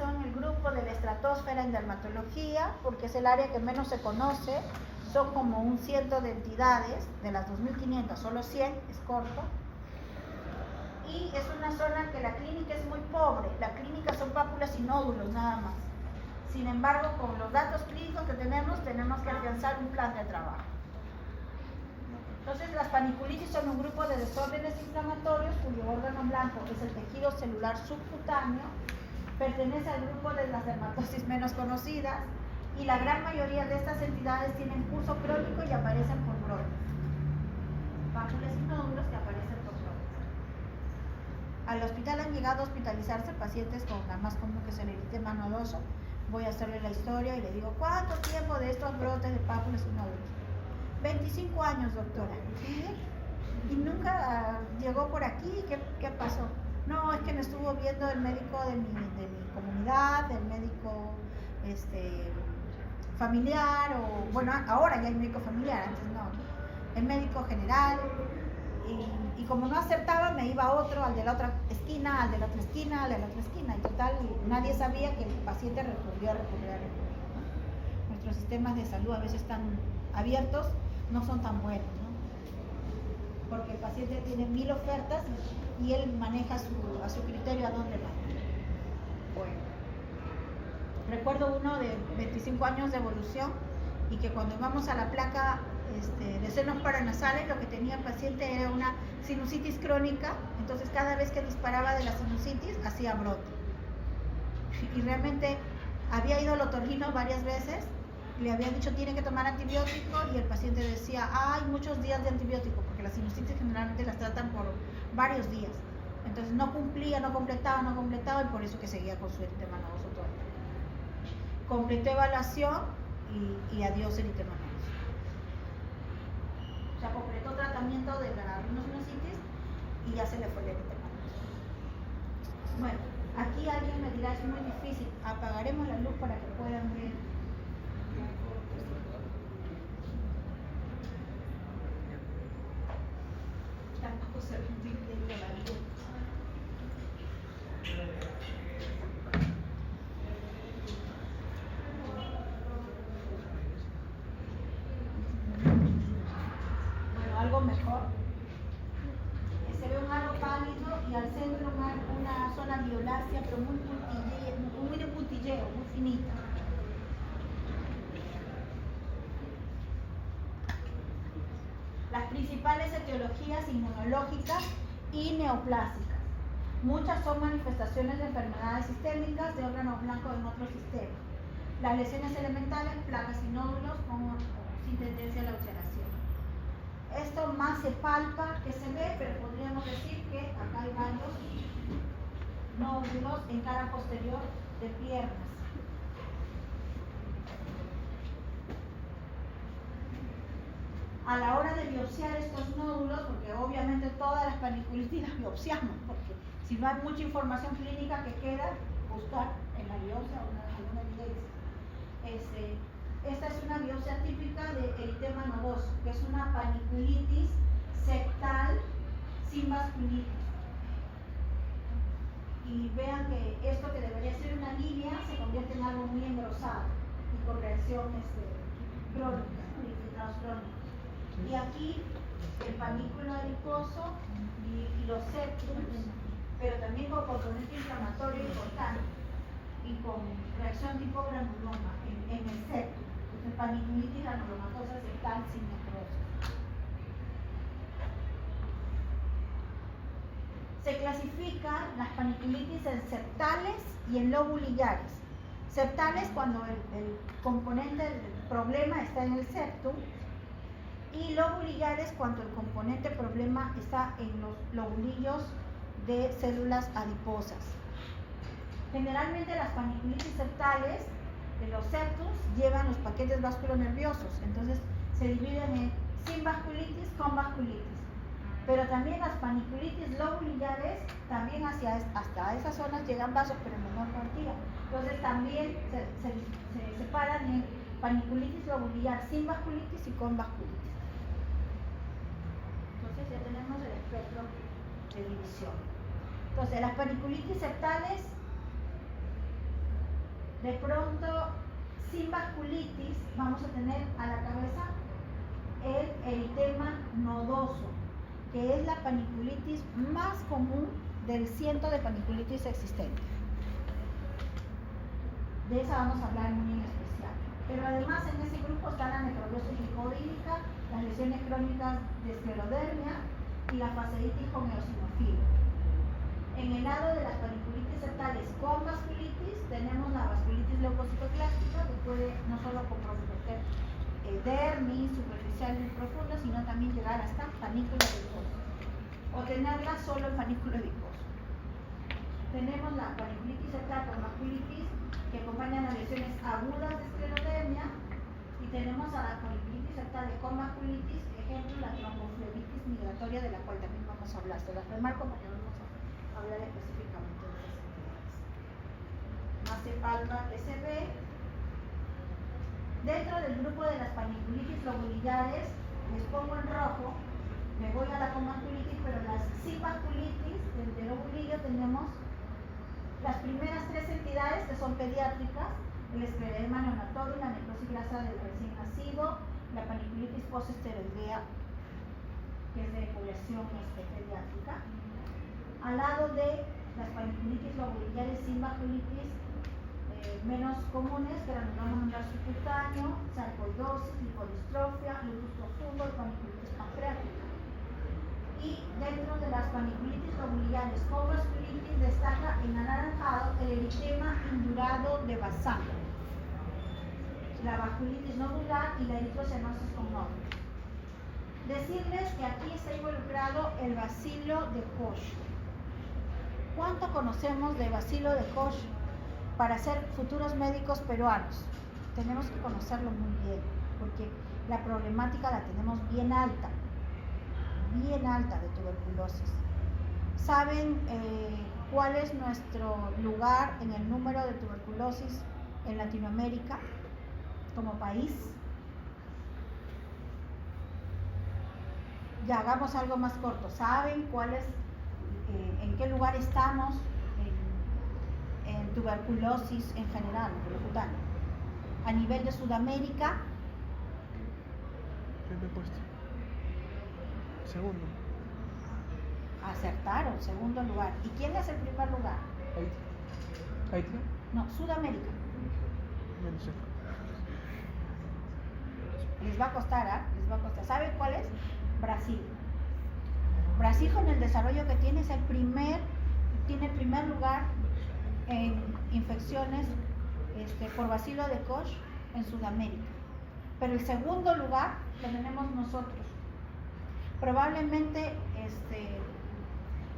son el grupo de la estratosfera en dermatología, porque es el área que menos se conoce. Son como un ciento de entidades, de las 2.500, solo 100, es corto. Y es una zona que la clínica es muy pobre. La clínica son pápulas y nódulos nada más. Sin embargo, con los datos clínicos que tenemos que afianzar un plan de trabajo. Entonces, las paniculitis son un grupo de desórdenes inflamatorios cuyo órgano blanco es el tejido celular subcutáneo, pertenece al grupo de las dermatosis menos conocidas y la gran mayoría de estas entidades tienen curso crónico y aparecen por brotes. Pápulas y nódulos que aparecen por brotes. Al hospital han llegado a hospitalizarse pacientes con la más común, que es el eritema nodoso. Voy a hacerle la historia y le digo, ¿cuánto tiempo de estos brotes de pápulas y nódulos? 25 años, doctora. ¿Sí? Y nunca llegó por aquí. ¿Qué pasó? No, es que me estuvo viendo el médico de mi comunidad, el médico familiar, o bueno, ahora ya hay médico familiar, antes no. El médico general. Y como no acertaba, me iba a otro, al de la otra esquina, al de la otra esquina, al de la otra esquina. Y total, nadie sabía que el paciente recurría. ¿No? Nuestros sistemas de salud a veces están abiertos, no son tan buenos, ¿no? Porque el paciente tiene 1000 ofertas y él maneja a su criterio a dónde va. Bueno, recuerdo uno de 25 años de evolución y que cuando vamos a la placa de senos paranasales, lo que tenía el paciente era una sinusitis crónica. Entonces cada vez que disparaba de la sinusitis hacía brote, y realmente había ido al otorrino varias veces, le habían dicho tiene que tomar antibiótico y el paciente decía hay muchos días de antibiótico, porque las sinusitis generalmente las tratan por varios días. Entonces no cumplía, no completaba, y por eso que seguía con su eritema nodoso todo. Completó evaluación y adiós eritema nodoso. O sea, completó tratamiento de la rinosinusitis y ya se le fue el eritema nodoso. Bueno, aquí alguien me dirá es muy difícil. Apagaremos la luz para que puedan ver. Tampoco se ve muy bien la luz. Bueno, algo mejor. Se ve un halo pálido y al centro una zona violácea, pero muy de puntilleo, muy finita. Las principales etiologías inmunológicas y neoplásicas. Muchas son manifestaciones de enfermedades sistémicas de órganos blancos en otros sistemas. Las lesiones elementales, placas y nódulos sin tendencia a la ulceración. Esto más se palpa que se ve, pero podríamos decir que acá hay varios nódulos en cara posterior de piernas. A la hora de biopsiar estos nódulos, porque obviamente todas las paniculitis las biopsiamos, porque si no hay mucha información clínica que queda, buscar en la biopsia alguna evidencia. Esta es una biopsia típica de eritema nodoso, que es una paniculitis septal sin vasculitis. Y vean que esto que debería ser una línea se convierte en algo muy engrosado y con reacción crónica, infiltrados crónicos. Y aquí el panículo adiposo y los septums, pero también con componente inflamatorio importante y con reacción tipo granuloma en el septum. Entonces, paniculitis granulomatosa septal sin necrosis. Se clasifican las paniculitis en septales y en lobulillares. Septales cuando el componente del problema está en el septum, y lobulillares cuando el componente problema está en los lobulillos de células adiposas. Generalmente las paniculitis septales de los septums llevan los paquetes vasculonerviosos, entonces se dividen en sin vasculitis, con vasculitis. Pero también las paniculitis lobulillares, también hasta esas zonas llegan vasos, pero en menor cantidad. Entonces también se separan en paniculitis lobulillar sin vasculitis y con vasculitis. Entonces ya tenemos el espectro de división. Entonces las paniculitis septales De pronto, sin vasculitis, vamos a tener a la cabeza el eritema nodoso, que es la paniculitis más común del ciento de paniculitis existentes. De esa vamos a hablar muy en especial. Pero además en ese grupo está la necrobiosis lipodílica, las lesiones crónicas de esclerodermia y la fasciitis con eosinofilo. En el lado de las paniculitis septales con vasculitis tenemos la vasculitis leucocitoclástica, que puede no solo comprometer dermis superficial y profunda, sino también llegar hasta panículo viscoso o tenerla solo en panículo viscoso. Tenemos la paniculitis septal con vasculitis, que acompañan a lesiones agudas de esclerodermia, y tenemos a la paniculitis septal con vasculitis, ejemplo la tromboflebitis migratoria, de la cual también vamos a hablar. Se las remarco porque vamos a hablar específicamente de esas entidades. Más se palpa que se ve. Dentro del grupo de las paniculitis lobulillares, les pongo en rojo, me voy a la con vasculitis, pero las sin vasculitis del lobulillo tenemos las primeras tres entidades, que son pediátricas: el escleroderma neonatorio, la necrosis grasa del recién nacido, la paniculitis postesteroidea, que es de población pediátrica. Al lado de las paniculitis lobulillares sin vasculitis, menos comunes, granuloma anular subcutáneo, sarcoidosis, lipodistrofia, lupus profundo y paniculitis pancreática. Y dentro de las paniculitis lobulillares con vasculitis destaca en anaranjado el eritema indurado de Bazán, la vasculitis nodular y la eritrocenosis con nódulos. Decirles que aquí está involucrado el bacilo de Koch. ¿Cuánto conocemos de bacilo de Koch para ser futuros médicos peruanos? Tenemos que conocerlo muy bien, porque la problemática la tenemos bien alta de tuberculosis. ¿Saben cuál es nuestro lugar en el número de tuberculosis en Latinoamérica como país? Ya, hagamos algo más corto. ¿Saben cuál es, en qué lugar estamos en tuberculosis en general, tuberculano? A nivel de Sudamérica. ¿Qué te he puesto? Segundo. Acertaron, segundo lugar. ¿Y quién es el primer lugar? Haití. No, Sudamérica. No sé. Les va a costar, ¿ah? Les va a costar. ¿Saben cuál es? Brasil. Brasil, con el desarrollo que tiene, tiene el primer lugar en infecciones por bacilo de Koch en Sudamérica. Pero el segundo lugar lo tenemos nosotros. Probablemente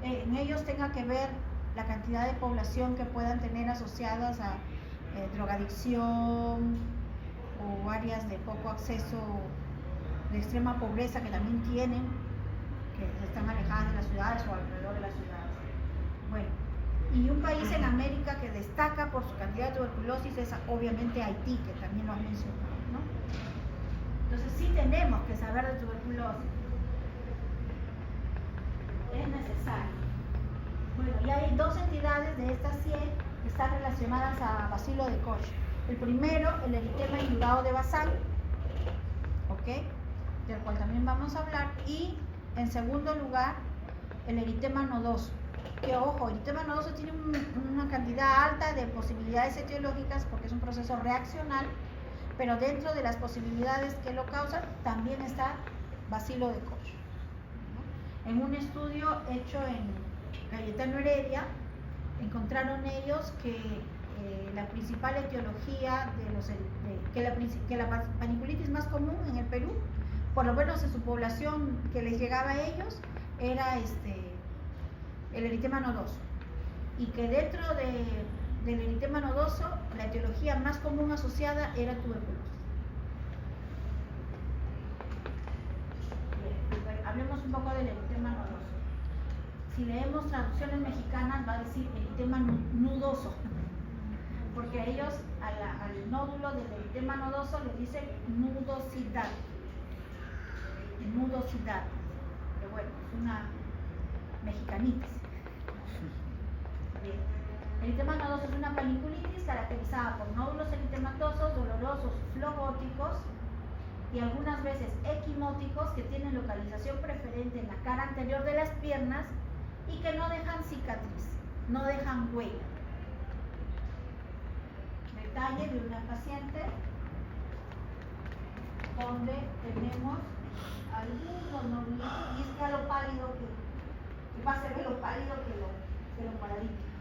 en ellos tenga que ver la cantidad de población que puedan tener asociadas a drogadicción o áreas de poco acceso, de extrema pobreza, que también tienen, que están alejadas de las ciudades o alrededor de las ciudades. Bueno, y un país en América que destaca por su cantidad de tuberculosis es obviamente Haití, que también lo han mencionado, ¿no? Entonces sí tenemos que saber de tuberculosis. Es necesario. Bueno, y hay dos entidades de estas 100 que están relacionadas a bacilo de Koch. El primero, el eritema indurado de Bazán, ¿ok?, del cual también vamos a hablar. Y en segundo lugar, el eritema nodoso, que ojo, el eritema nodoso tiene una cantidad alta de posibilidades etiológicas porque es un proceso reaccional, pero dentro de las posibilidades que lo causan también está bacilo de Koch. En un estudio hecho en Cayetano Heredia, encontraron ellos que la principal etiología que la paniculitis más común en el Perú, por lo menos en su población que les llegaba a ellos, era el eritema nodoso, y que dentro del eritema nodoso la etiología más común asociada era tuberculosis. Hablemos un poco del eritema nodoso. Si leemos traducciones mexicanas va a decir eritema nudoso, porque a ellos al nódulo del eritema nodoso le dicen nudosidad, que bueno, es una mexicanitis. Bien. Eritema nodoso es una paniculitis caracterizada por nódulos eritematosos, dolorosos, flogóticos y algunas veces equimóticos que tienen localización preferente en la cara anterior de las piernas y que no dejan cicatriz, no dejan huella. Detalle de una paciente donde tenemos algunos nódulos y es que a lo pálido que va a ser lo pálido que lo paradito.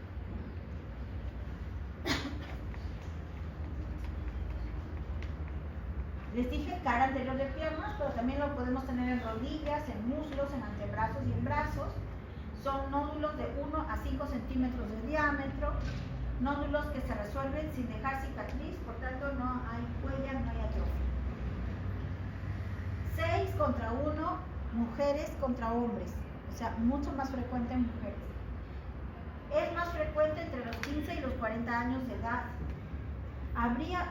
Les dije cara anterior de piernas, pero también lo podemos tener en rodillas, en muslos, en antebrazos y en brazos. Son nódulos de 1 a 5 centímetros de diámetro, nódulos que se resuelven sin dejar cicatriz, por tanto no hay huella, no hay atrofia. 6 contra 1, mujeres contra hombres, o sea, mucho más frecuente en mujeres. Es más frecuente entre los 15 y los 40 años de edad. Habría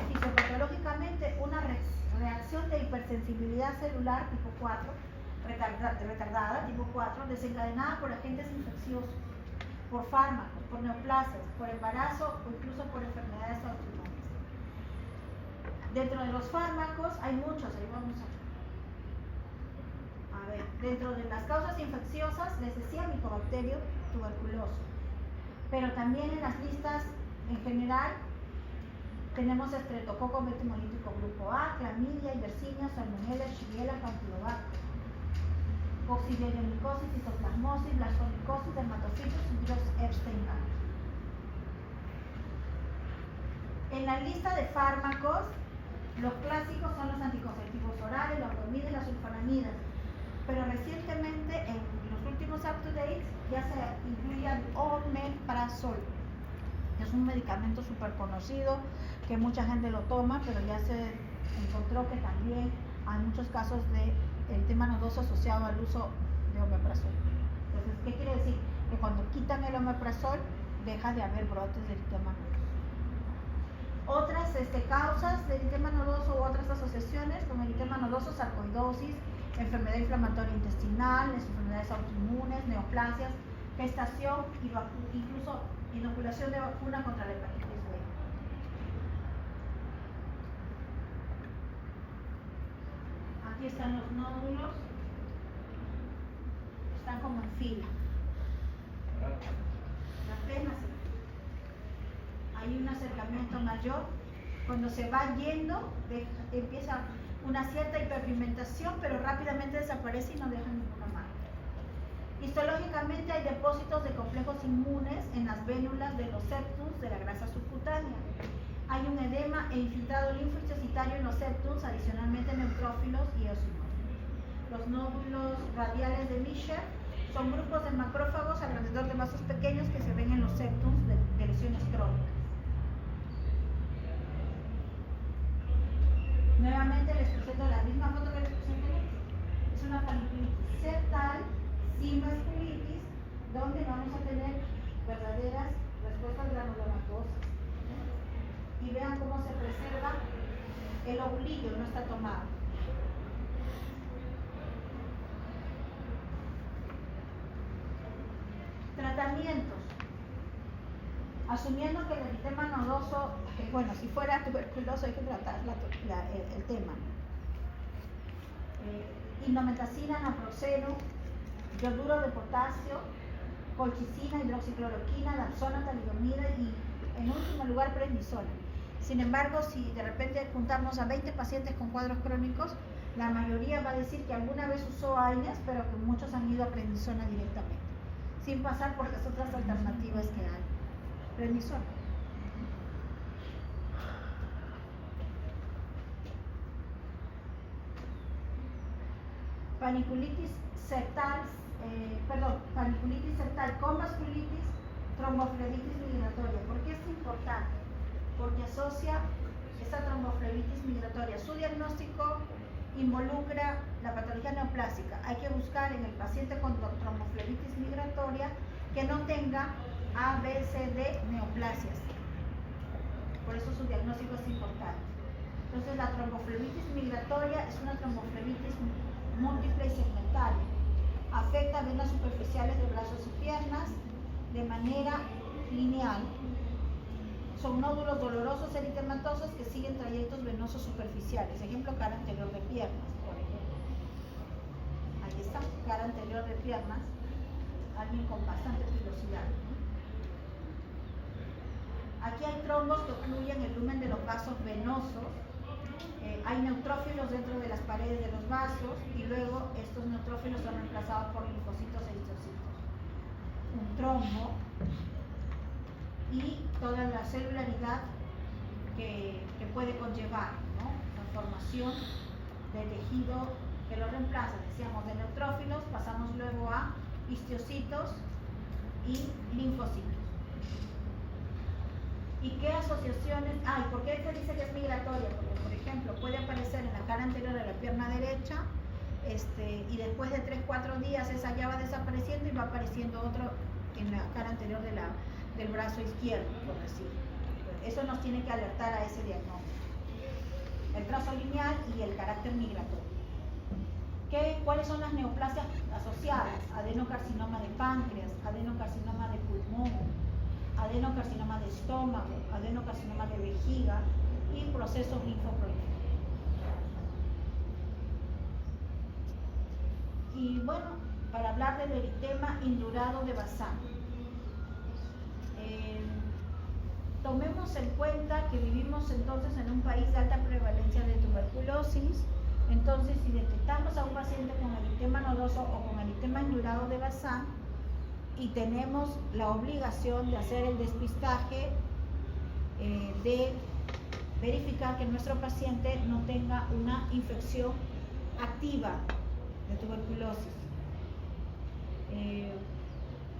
fisiopatológicamente una reacción de hipersensibilidad celular tipo 4, retardada tipo 4, desencadenada por agentes infecciosos, por fármacos, por neoplasias, por embarazo o incluso por enfermedades autoinmunes. Dentro de los fármacos hay muchos, ahí vamos a ver, dentro de las causas infecciosas les decía micobacterio tuberculoso, pero también en las listas en general tenemos estreptococo metimolítico grupo A, clamidia, yersinia, salmonella, shigella, campylobacter, coccidioidomycosis, citoplasmosis, blastomicosis, dermatofitos y virus Epstein-Barr. En la lista de fármacos, los clásicos son los anticonceptivos orales, la bromida y las sulfonamidas, pero recientemente en los últimos up-to-date ya se incluye el omeprazol. Es un medicamento súper conocido que mucha gente lo toma, pero ya se encontró que también hay muchos casos de eritema nodoso asociado al uso de omeprazol. Entonces, ¿qué quiere decir? Que cuando quitan el omeprazol deja de haber brotes de eritema nodoso. Otras causas de eritema nodoso u otras asociaciones como eritema nodoso, sarcoidosis, enfermedad inflamatoria intestinal, las enfermedades autoinmunes, neoplasias, gestación y incluso inoculación de vacuna contra la hepatitis B. Aquí están los nódulos, están como en fila. Apenas hay un acercamiento mayor. Cuando se va yendo, empieza una cierta hiperpigmentación, pero rápidamente desaparece y no deja ninguna marca. Histológicamente hay depósitos de complejos inmunes en las vénulas de los septums de la grasa subcutánea. Hay un edema e infiltrado linfocititario en los septums, adicionalmente neutrófilos y eosinófilos. Los nódulos radiales de Michel son grupos de macrófagos alrededor de vasos pequeños que se ven en los septums de lesiones crónicas. Nuevamente les presento la misma foto que les presenté. Es una paniculitis septal sin vasculitis, donde vamos a tener verdaderas respuestas granulomatosas. Y vean cómo se preserva el oblillo, no está tomado. Tratamientos. Asumiendo que el eritema nodoso, bueno, si fuera tuberculoso hay que tratar el tema. Indometacina, naproxeno, yoduro de potasio, colchicina, hidroxicloroquina, dapsona, talidomida y en último lugar prednisona. Sin embargo, si de repente juntamos a 20 pacientes con cuadros crónicos, la mayoría va a decir que alguna vez usó AINES, pero que muchos han ido a prednisona directamente, sin pasar por las otras alternativas que hay. Prednisona. Paniculitis septal, paniculitis septal con vasculitis, tromboflebitis migratoria. ¿Por qué es importante? Porque asocia esa tromboflebitis migratoria. Su diagnóstico involucra la patología neoplásica. Hay que buscar en el paciente con tromboflebitis migratoria que no tenga A, B, C, D neoplasias. Por eso su diagnóstico es importante. Entonces la tromboflebitis migratoria es una tromboflebitis múltiple y segmentaria. Afecta venas superficiales de brazos y piernas de manera lineal. Son nódulos dolorosos eritematosos que siguen trayectos venosos superficiales. Ejemplo, cara anterior de piernas, por ejemplo. Ahí está, cara anterior de piernas. Alguien con bastante pilosidad. Aquí hay trombos que ocluyen el lumen de los vasos venosos. Hay neutrófilos dentro de las paredes de los vasos y luego estos neutrófilos son reemplazados por linfocitos e histocitos. Un trombo y toda la celularidad que puede conllevar, ¿no? La formación de tejido que lo reemplaza. Decíamos de neutrófilos, pasamos luego a histocitos y linfocitos. ¿Y qué asociaciones hay? ¿Por qué se dice que es migratoria? Porque, por ejemplo, puede aparecer en la cara anterior de la pierna derecha y después de 3-4 días esa ya va desapareciendo y va apareciendo otro en la cara anterior del brazo izquierdo, por decir. Eso nos tiene que alertar a ese diagnóstico. El trazo lineal y el carácter migratorio. ¿Cuáles son las neoplasias asociadas? Adenocarcinoma de páncreas, adenocarcinoma de pulmón, adenocarcinoma de estómago, adenocarcinoma de vejiga y procesos linfoprolíferos. Y bueno, para hablar del eritema indurado de Bazán, tomemos en cuenta que vivimos entonces en un país de alta prevalencia de tuberculosis. Entonces, si detectamos a un paciente con eritema nodoso o con eritema indurado de Bazán y tenemos la obligación de hacer el despistaje, de verificar que nuestro paciente no tenga una infección activa de tuberculosis,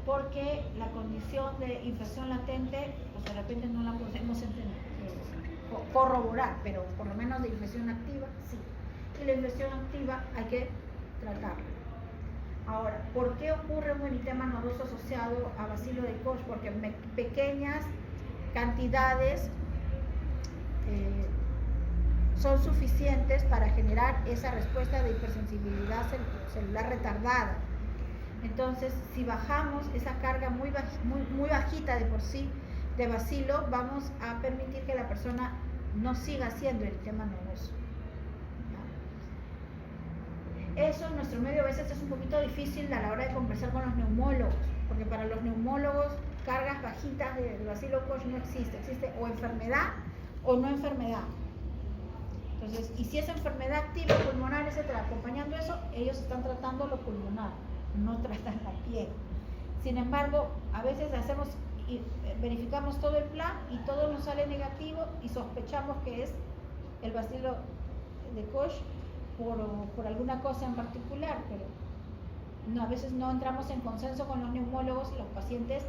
porque la condición de infección latente, pues de repente no la podemos corroborar, pero por lo menos de infección activa, sí. Y la infección activa hay que tratarla. Ahora, ¿por qué ocurre un eritema nodoso asociado a bacilo de Koch? Porque pequeñas cantidades son suficientes para generar esa respuesta de hipersensibilidad celular retardada. Entonces, si bajamos esa carga muy bajita de por sí de bacilo, vamos a permitir que la persona no siga siendo eritema nodoso. Eso en nuestro medio a veces es un poquito difícil a la hora de conversar con los neumólogos, porque para los neumólogos cargas bajitas de bacilo Koch no existe, existe o enfermedad o no enfermedad. Entonces, y si es enfermedad activa pulmonar, etcétera, acompañando eso, ellos están tratando lo pulmonar, no tratan la piel. Sin embargo, a veces hacemos y verificamos todo el plan y todo nos sale negativo y sospechamos que es el bacilo de Koch por alguna cosa en particular, pero no, a veces no entramos en consenso con los neumólogos y los pacientes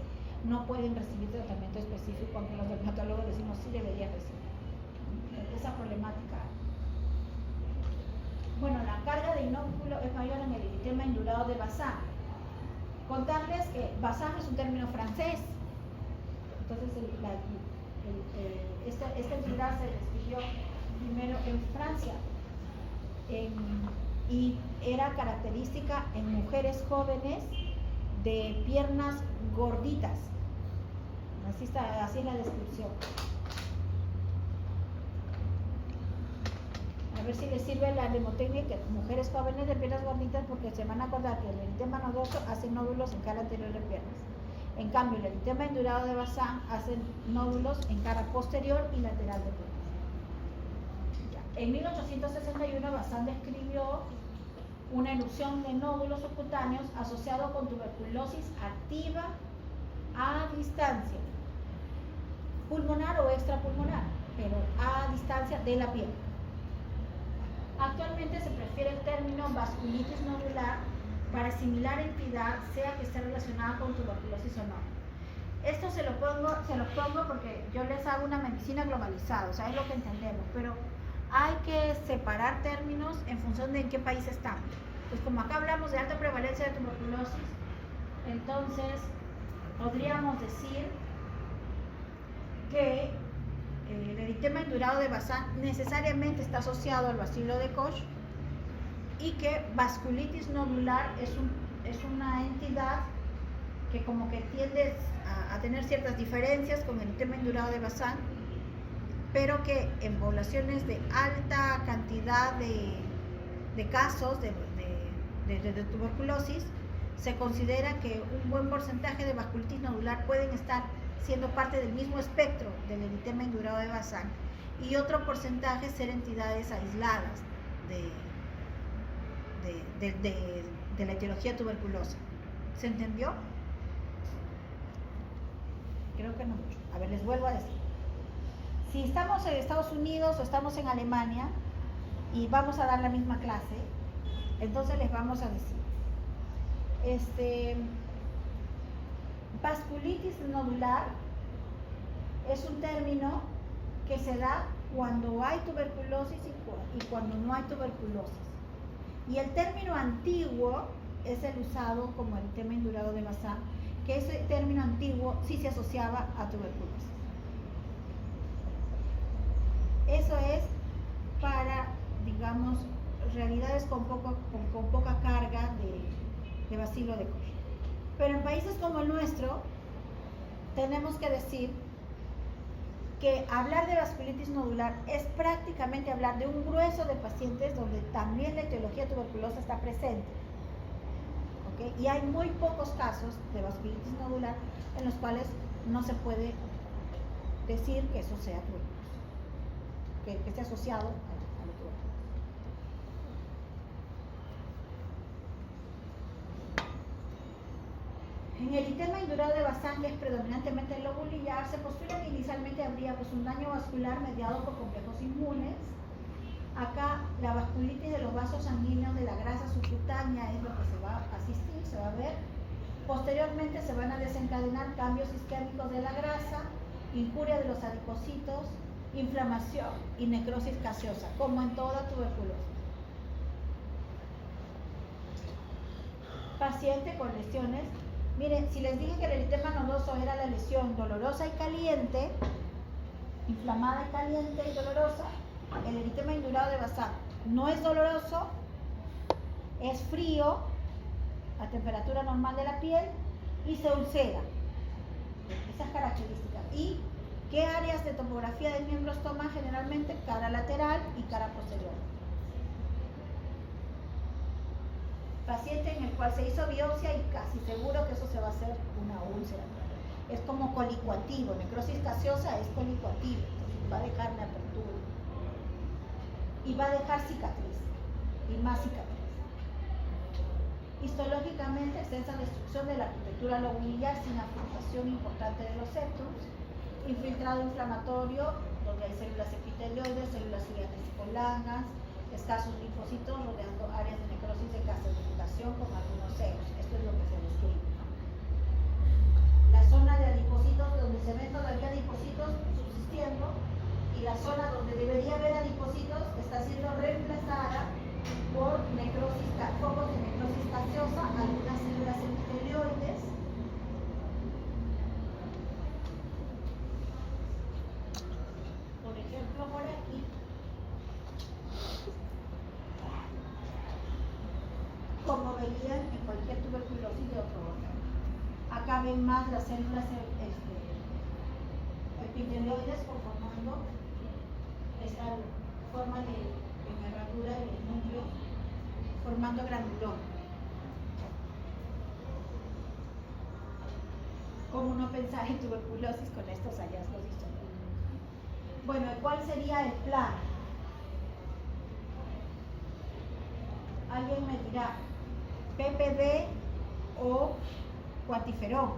no pueden recibir tratamiento específico, aunque los dermatólogos decimos sí deberían recibir. Esa problemática. Bueno, la carga de inóculo es mayor en el eritema indurado de Bazán. Contarles que Bazán es un término francés, entonces esta entidad se describió primero en Francia y era característica en mujeres jóvenes de piernas gorditas. Así es la descripción. A ver si les sirve la mnemotecnia, que mujeres jóvenes de piernas gorditas, porque se van a acordar que el eritema nodoso hace nódulos en cara anterior de piernas. En cambio, el eritema indurado de Bazán hace nódulos en cara posterior y lateral de piernas. En 1861, Bazán describió una erupción de nódulos subcutáneos asociado con tuberculosis activa a distancia, pulmonar o extrapulmonar, pero a distancia de la piel. Actualmente se prefiere el término vasculitis nodular para similar entidad, sea que esté relacionada con tuberculosis o no. Esto se lo pongo porque yo les hago una medicina globalizada, o sea, es lo que entendemos, pero hay que separar términos en función de en qué país estamos. Pues como acá hablamos de alta prevalencia de tuberculosis, entonces podríamos decir que el eritema indurado de Bazán necesariamente está asociado al bacilo de Koch y que vasculitis nodular es una entidad que como que tiende a tener ciertas diferencias con el tema indurado de Bazán, pero que en poblaciones de alta cantidad de casos de tuberculosis, se considera que un buen porcentaje de vasculitis nodular pueden estar siendo parte del mismo espectro del eritema indurado de Bazán, y otro porcentaje ser entidades aisladas de la etiología tuberculosa. ¿Se entendió? Creo que no mucho. A ver, les vuelvo a decir. Si estamos en Estados Unidos o estamos en Alemania y vamos a dar la misma clase, entonces les vamos a decir, vasculitis nodular es un término que se da cuando hay tuberculosis y cuando no hay tuberculosis. Y el término antiguo es el usado como el tema indurado de Bazán, que ese término antiguo sí se asociaba a tuberculosis. Eso es para, digamos, realidades con poca carga de bacilo de Koch. Pero en países como el nuestro, tenemos que decir que hablar de vasculitis nodular es prácticamente hablar de un grueso de pacientes donde también la etiología tuberculosa está presente. ¿Okay? Y hay muy pocos casos de vasculitis nodular en los cuales no se puede decir que eso sea tuberculosis, que esté asociado a la tuberculosis. En el eritema indurado de Bazán, que es predominantemente lobulillar, se postula que inicialmente habría un daño vascular mediado por complejos inmunes. Acá la vasculitis de los vasos sanguíneos de la grasa subcutánea es lo que se va a asistir, se va a ver. Posteriormente se van a desencadenar cambios isquémicos de la grasa, injuria de los adipocitos, inflamación y necrosis gaseosa, como en toda tuberculosis. Paciente con lesiones. Miren, si les dije que el eritema nodoso era la lesión dolorosa y caliente, inflamada y caliente y dolorosa, el eritema indurado de Bazán no es doloroso, es frío a temperatura normal de la piel y se ulcera. Esas características. ¿Y qué áreas de topografía del miembro toma generalmente? Cara lateral y cara posterior. Paciente en el cual se hizo biopsia y casi seguro que eso se va a hacer una úlcera. Es como colicuativo, necrosis gaseosa es colicuativo, entonces va a dejar una apertura. Y va a dejar cicatriz, y más cicatriz. Histológicamente, extensa destrucción de la arquitectura lobulillar sin afectación importante de los septums, infiltrado inflamatorio, donde hay células epitelioides, células iriantes escasos linfocitos rodeando áreas de necrosis de calcificación con algunos seos. Esto es lo que se describe. La zona de adipocitos, donde se ven todavía adipocitos subsistiendo, y la zona donde debería haber adipocitos está siendo reemplazada por focos de necrosis gaseosa, algunas células epitelioides. Por ejemplo, por aquí. Como verían en cualquier tuberculosis de otro órgano. Acá ven más las células epitelioides conformando esta forma de envergadura del núcleo, formando granuloma. ¿Cómo no pensar en tuberculosis con estos hallazgos históricos? Bueno, ¿cuál sería el plan? Alguien me dirá, PPD o cuantiferón.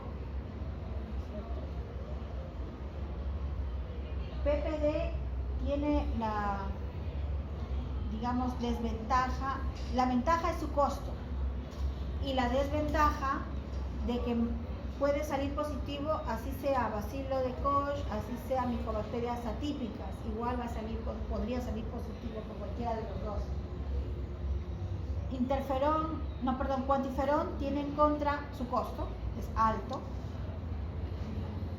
PPD tiene la, digamos, desventaja. La ventaja es su costo y la desventaja de que puede salir positivo, así sea bacilo de Koch, así sea micobacterias atípicas, igual podría salir positivo por cualquiera de los dos. Cuantiferón tiene en contra su costo, es alto,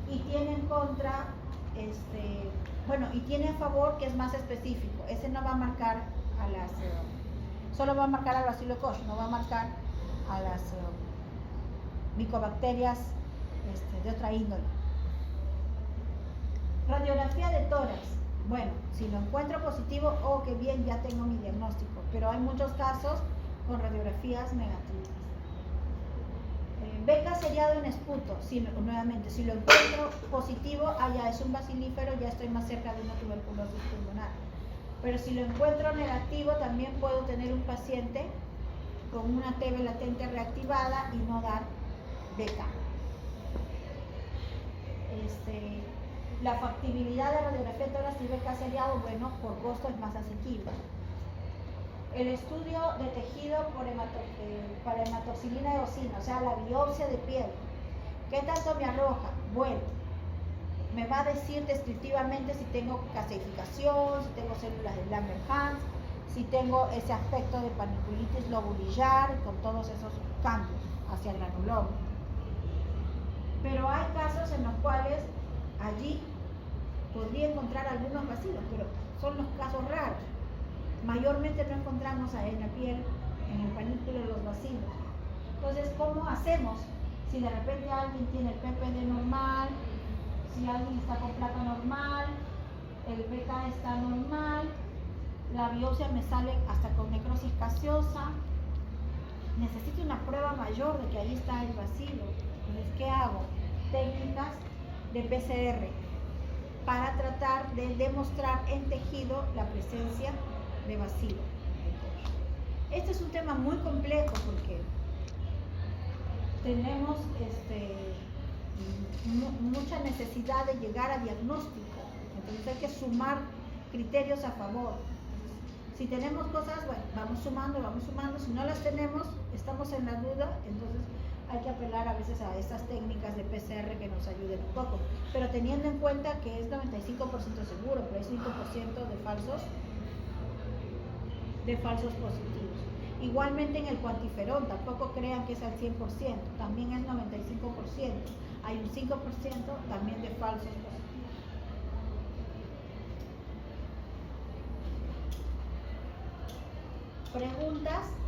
y tiene en contra, y tiene a favor que es más específico. Ese no va a marcar a solo va a marcar al bacilo Koch, no va a marcar a las micobacterias de otra índole. Radiografía de tórax. Bueno, si lo encuentro positivo, oh, qué bien, ya tengo mi diagnóstico, pero hay muchos casos con radiografías negativas. Beca sellado en esputo, nuevamente, si lo encuentro positivo, ya es un bacilífero, ya estoy más cerca de una tuberculosis pulmonar. Pero si lo encuentro negativo, también puedo tener un paciente con una TB latente reactivada y no dar beca. La factibilidad de radiografía de tórax y beca sellado, bueno, por costo es más asequible. El estudio de tejido para hematoxilina eosina, o sea, la biopsia de piel. ¿Qué tanto me arroja? Bueno, me va a decir descriptivamente si tengo calcificación, si tengo células de Langerhans, si tengo ese aspecto de paniculitis lobulillar con todos esos cambios hacia el granuloma. Pero hay casos en los cuales allí podría encontrar algunos bacilos, pero son los casos raros. Mayormente no encontramos en la piel, en el panículo, los bacilos. Entonces, ¿cómo hacemos? Si de repente alguien tiene el PPD normal, si alguien está con placa normal, el beta está normal, la biopsia me sale hasta con necrosis gaseosa, necesito una prueba mayor de que ahí está el bacilo. Entonces, ¿qué hago? Técnicas de PCR para tratar de demostrar en tejido la presencia de bacilo. Este es un tema muy complejo porque tenemos mucha necesidad de llegar a diagnóstico, entonces hay que sumar criterios a favor. Si tenemos cosas, bueno, vamos sumando, si no las tenemos, estamos en la duda, entonces hay que apelar a veces a estas técnicas de PCR que nos ayuden un poco, pero teniendo en cuenta que es 95% seguro, pero hay 5% de falsos positivos. Igualmente en el cuantiferón, tampoco crean que es al 100%, también es 95%, hay un 5% también de falsos positivos. Preguntas.